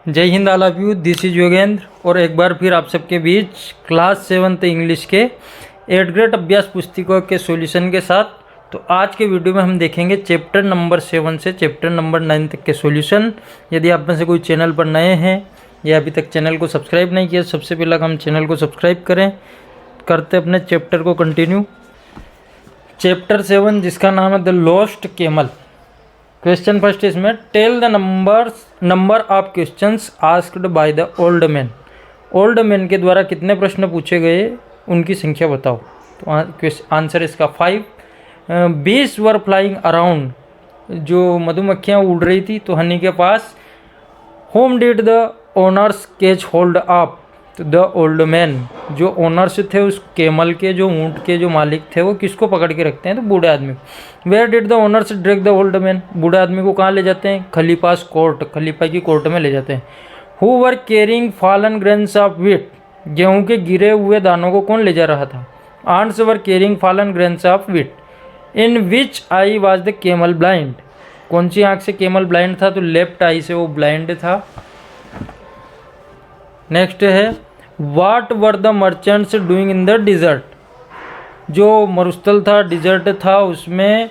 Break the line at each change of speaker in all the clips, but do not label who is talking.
जय Hind all of you, this is Yogendra और एक बार फिर आप सबके बीच क्लास 7th इंग्लिश के 8th ग्रेड अभ्यास पुस्तिका के सॉल्यूशन के साथ। तो आज के वीडियो में हम देखेंगे चैप्टर नंबर 7 से चैप्टर नंबर 9 तक के सॉल्यूशन। यदि आप में से कोई चैनल पर नए हैं या अभी तक चैनल को सब्सक्राइब नहीं किया, सबसे पहले हम चैनल को सब्सक्राइब करते अपने चैप्टर को कंटिन्यू। चैप्टर 7 जिसका नाम है the lost camel. Question first इसमें, tell the number of questions asked by the old man. Old man के द्वारा कितने प्रश्न पूछे गए, उनकी संख्या बताओ। तो आंसर इसका 5। बीस वर फ्लाइंग अराउंड, जो मधुमक्खियाँ उड़ रही थी तो हनी के पास। How did the owners catch hold of the old man, जो ओनर्स थे उस केमल के, जो ऊँट के जो मालिक थे, वो किसको पकड़ के रखते हैं, तो बूढ़े आदमी को। Where did the owners drag the old man, बूढ़े आदमी को कहाँ ले जाते हैं, खलीफास कोर्ट, खलीफा की कोर्ट में ले जाते हैं। Who were carrying fallen grains of wheat, गेहूँ के गिरे हुए दानों को कौन ले जा रहा था, ants were carrying fallen grains of wheat. In which eye was the camel blind, कौन सी आँख से केमल ब्लाइंड था, तो लेफ्ट आई से वो ब्लाइंड था। नेक्स्ट है, what were the merchants doing in the desert, जो मरुस्थल था, डिजर्ट था, उसमें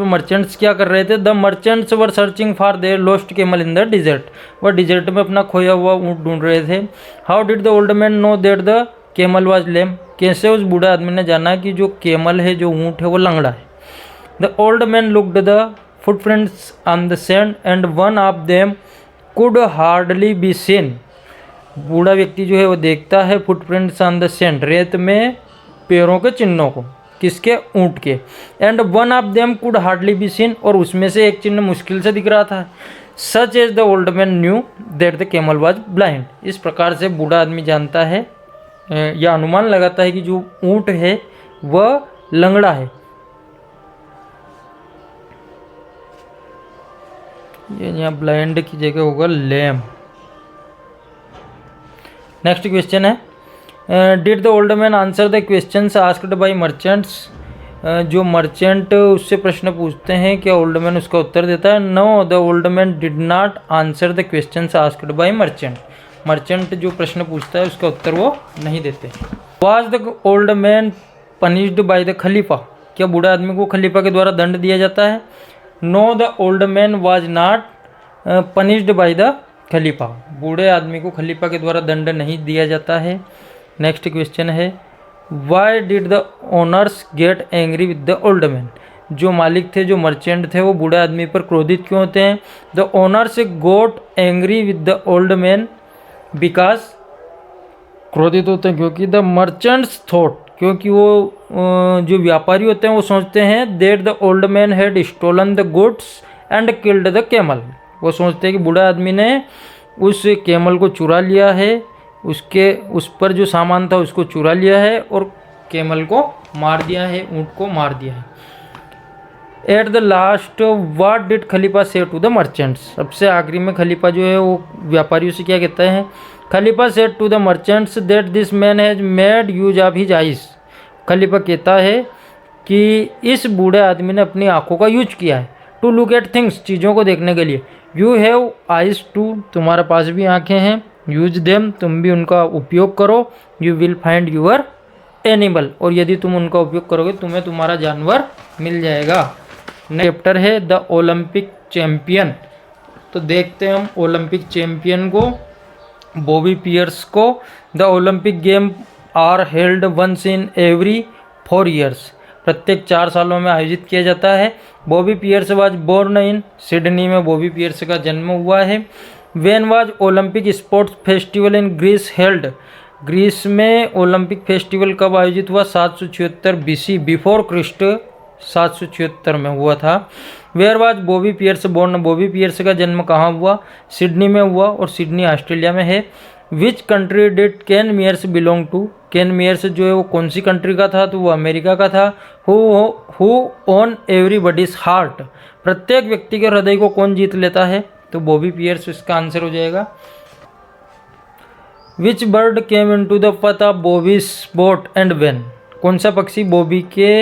मर्चेंट्स क्या कर रहे थे। The merchants were searching for their lost camel in the desert, वह डिजर्ट में अपना खोया हुआ ऊँट ढूंढ रहे थे। How did the old man know that the camel was lame, कैसे उस बूढ़े आदमी ने जाना कि जो केमल है, जो ऊँट है, वो लंगड़ा है। The old man looked the footprints on the sand and one of them could hardly be seen, बूढ़ा व्यक्ति जो है वो देखता है फुटप्रिंट्स ऑन द सैंड, रेत में पैरों के चिन्हों को, किसके, ऊँट के। And one of them could hardly be seen, और उसमें से एक चिन्ह मुश्किल से दिख रहा था। Such as the old man knew that the camel was blind, इस प्रकार से बूढ़ा आदमी जानता है या अनुमान लगाता है कि जो ऊँट है वह लंगड़ा है। ये यहाँ ब्लाइंड की जगह होगा लेम। नेक्स्ट क्वेश्चन है, did the old man answer the questions asked bye merchants, जो मर्चेंट उससे प्रश्न पूछते हैं क्या ओल्ड मैन उसका उत्तर देता है। No, the old man did not answer the questions asked by merchant, merchant जो प्रश्न पूछता है उसका उत्तर वो नहीं देते। Was the old man punished by the खलीफा, क्या बूढ़ा आदमी को खलीफा के द्वारा दंड दिया जाता है। No, the old man was not punished by the खलीफा, बूढ़े आदमी को खलीफा के द्वारा दंड नहीं दिया जाता है। नेक्स्ट क्वेश्चन है, why did the owners get angry with the old man, जो मालिक थे, जो मर्चेंट थे, वो बूढ़े आदमी पर क्रोधित क्यों होते हैं। The owners got angry with the old man because, क्रोधित होते हैं क्योंकि द मर्चेंट्स थॉट, क्योंकि वो जो व्यापारी होते हैं वो सोचते हैं that the old man had stolen the goods and killed the camel, वो सोचते हैं कि बूढ़ा आदमी ने उस कैमल को चुरा लिया है, उस पर जो सामान था उसको चुरा लिया है और कैमल को मार दिया है, ऊँट को मार दिया है। At the last what did खलीफा से टू द मर्चेंट्स, सबसे आखिरी में खलीफा जो है वो व्यापारियों से क्या कहता है। खलीफा said to the merchants that this man has made use of his eyes, खलीफा कहता है कि इस बूढ़े आदमी ने अपनी आंखों का यूज किया है। टू लुक एट थिंग्स, चीज़ों को देखने के लिए। यू हैव आइज टू, तुम्हारे पास भी आंखें हैं। यूज देम, तुम भी उनका उपयोग करो। You will find your animal, और यदि तुम उनका उपयोग करोगे तुम्हें तुम्हारा जानवर मिल जाएगा। चैप्टर है द ओलंपिक चैम्पियन। तो देखते हैं हम ओलंपिक चैम्पियन को, बॉबी पियर्स को। The Olympic game are held once in every 4 years, प्रत्येक 4 सालों में आयोजित किया जाता है। Bobby Pearce was born in, Sydney में बॉबी पियर्स का जन्म हुआ है। When was Olympic sports festival in Greece held, Greece में ओलंपिक फेस्टिवल कब आयोजित हुआ, 776 BC, बिफोर क्रिस्ट 776 में हुआ था। Where was Bobby Pearce born, Bobby Pearce का जन्म कहाँ हुआ, सिडनी में हुआ, और सिडनी ऑस्ट्रेलिया में है। Which country did Ken Myers belong to, Ken Myers जो है वो कौन सी कंट्री का था, तो वो अमेरिका का था। हु ओन एवरीबडीज हार्ट, प्रत्येक व्यक्ति के हृदय को कौन जीत लेता है, तो बॉबी पियर्स इसका आंसर हो जाएगा। Which bird came into the path of Bobby's boat and when, कौन सा पक्षी बॉबी के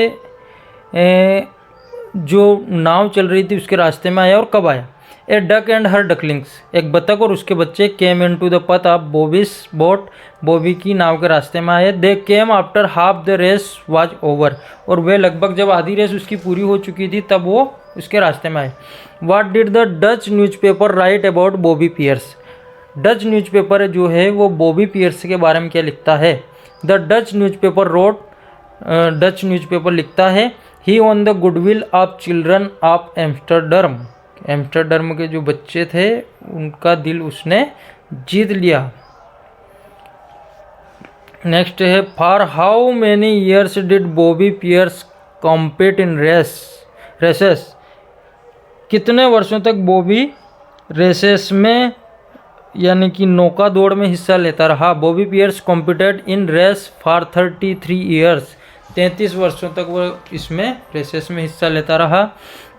जो नाव चल रही थी उसके रास्ते में आया और कब आया? A duck and her ducklings, एक बतख और उसके बच्चे came into the path of Bobby's boat, Bobby की नाव के रास्ते में आए। They came after half the race was over, और वे लगभग जब आधी रेस उसकी पूरी हो चुकी थी तब वो उसके रास्ते में आए। What did the Dutch newspaper write about Bobby Pearce, Dutch newspaper जो है वो बॉबी पियर्स के बारे में क्या लिखता है? The Dutch newspaper wrote, Dutch newspaper लिखता है he on the goodwill of children of Amsterdam, Amsterdam के जो बच्चे थे उनका दिल उसने जीत लिया। नेक्स्ट है for how many years did Bobby Pearce compete in races, कितने वर्षों तक बॉबी रेसेस में यानी कि नौका दौड़ में हिस्सा लेता रहा? Bobby Pearce competed in race for 33 years, 33 वर्षों तक वो इसमें रेसेस में हिस्सा लेता रहा।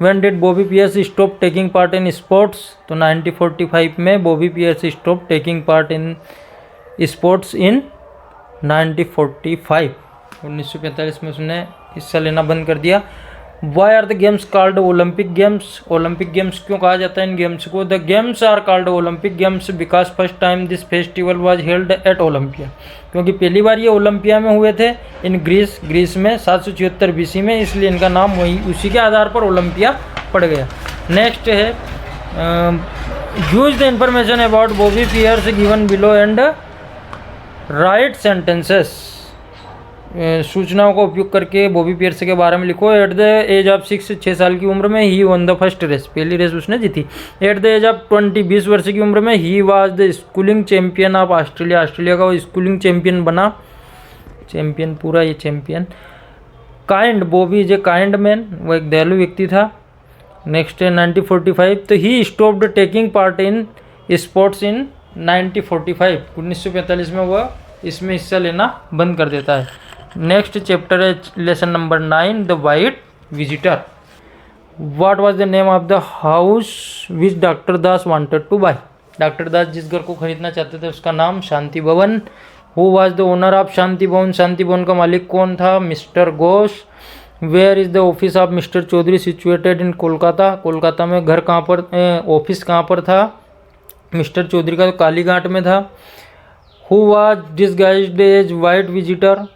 When did Bobby Pearce stop taking part in sports, तो 1945 में Bobby Pearce stop taking part in sports in 1945, 1945 में उसने हिस्सा लेना बंद कर दिया। Why are the games called Olympic games, Olympic games क्यों कहा जाता है इन गेम्स को? The games are called Olympic games because first time this festival was held at Olympia, क्योंकि पहली बार ये ओलंपिया में हुए थे इन ग्रीस में 774 BC में, इसलिए इनका नाम वही उसी के आधार पर ओलंपिया पड़ गया। नेक्स्ट है use the information about Bobby Pearce given below and write sentences, सूचनाओं का उपयोग करके बॉबी पियर्स के बारे में लिखो। एट द एज ऑफ 6 साल की उम्र में ही वन द फर्स्ट रेस, पहली रेस उसने जीती। एट द एज ऑफ 20 वर्ष की उम्र में he was the schooling champion of Australia, Australia का वो स्कूलिंग चैंपियन बना, चैंपियन पूरा ये champion. Kind, Bobby is a kind man, वो एक दयालु व्यक्ति था। नेक्स्ट है 1945, तो he stopped taking part in sports in 1945, 1945 में वह इसमें हिस्सा लेना बंद कर देता है। नेक्स्ट चैप्टर है lesson number 9 the white visitor. What was the name of the house which doctor Das wanted to buy, doctor Das जिस घर को खरीदना चाहते थे उसका नाम Shanti Bhavan. Who was the owner of Shanti Bhavan, Shanti Bhavan का मालिक कौन था? Mister Ghosh. Where is the office of mister Chaudhary situated in Kolkata, Kolkata में घर कहाँ पर, ऑफिस कहाँ पर था मिस्टर चौधरी का? तो कालीघाट में था। Who was disguised as white visitor,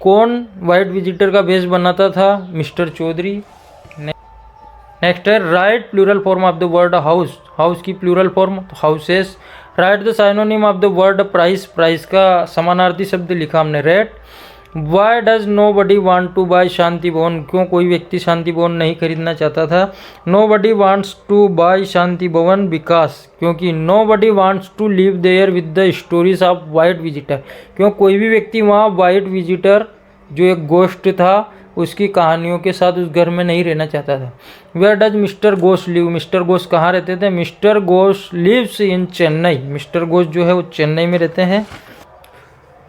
कौन वाइट विजिटर का भेष बनाता था? मिस्टर चौधरी। नेक्स्ट है write plural form of the word house, house की plural form houses. Write the synonym of the word price, price का समानार्थी शब्द लिखा हमने rate. Why does nobody want to buy Shanti Bhavan, क्यों कोई व्यक्ति शांति भवन नहीं खरीदना चाहता था? Nobody wants to buy Shanti Bhavan because, क्योंकि nobody wants to live there with the stories of white visitor, क्यों कोई भी व्यक्ति वहाँ वाइट विजिटर जो एक गोस्ट था उसकी कहानियों के साथ उस घर में नहीं रहना चाहता था। Where does mister Ghosh live, mister Ghosh कहाँ रहते थे? Mister Ghosh lives in Chennai, mister Ghosh जो है वो चेन्नई में रहते हैं।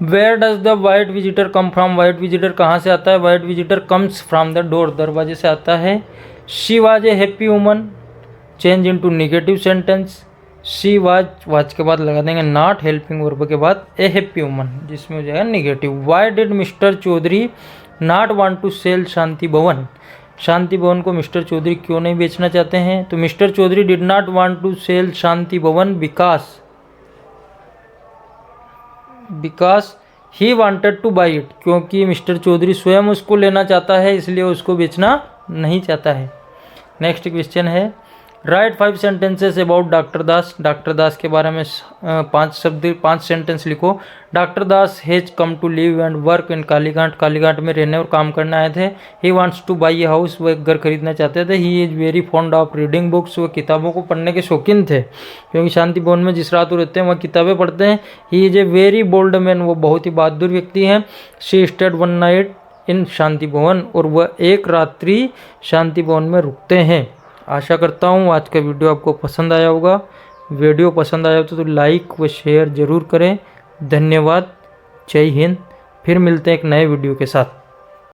Where does the white visitor come from, white visitor कहाँ से आता है? White visitor comes from the door, दरवाजे से आता है। She was a happy woman, change into negative sentence. She was के बाद लगा देंगे नॉट हेल्पिंग वर्ब के बाद ए हैप्पी वुमन, जिसमें हो जाएगा negative. Why did Mr Chaudhary not want to sell Shanti Bhavan, Shanti भवन को मिस्टर चौधरी क्यों नहीं बेचना चाहते हैं? तो Mr Chaudhary did not want to sell Shanti Bhavan because he wanted to buy it, क्योंकि मिस्टर चौधरी स्वयं उसको लेना चाहता है इसलिए उसको बेचना नहीं चाहता है। नेक्स्ट क्वेश्चन है write 5 sentences about doctor Das, doctor Das के बारे में 5 सेंटेंस लिखो। Doctor Das has come to live and work in Kalighat, Kalighat में रहने और काम करने आए थे। He wants to buy a house, वो एक घर खरीदना चाहते थे। He is very fond of reading books, वो किताबों को पढ़ने के शौकीन थे, क्योंकि शांति भवन में जिस रात वो रहते हैं वह किताबें पढ़ते हैं। He is a very bold man, वो बहुत ही बहादुर व्यक्ति हैं। She stayed one night in Shanti Bhavan, और वह एक रात्रि शांति भवन में रुकते हैं। आशा करता हूँ आज का वीडियो आपको पसंद आया होगा। वीडियो पसंद आया तो लाइक व शेयर ज़रूर करें। धन्यवाद। जय हिंद। फिर मिलते हैं एक नए वीडियो के साथ।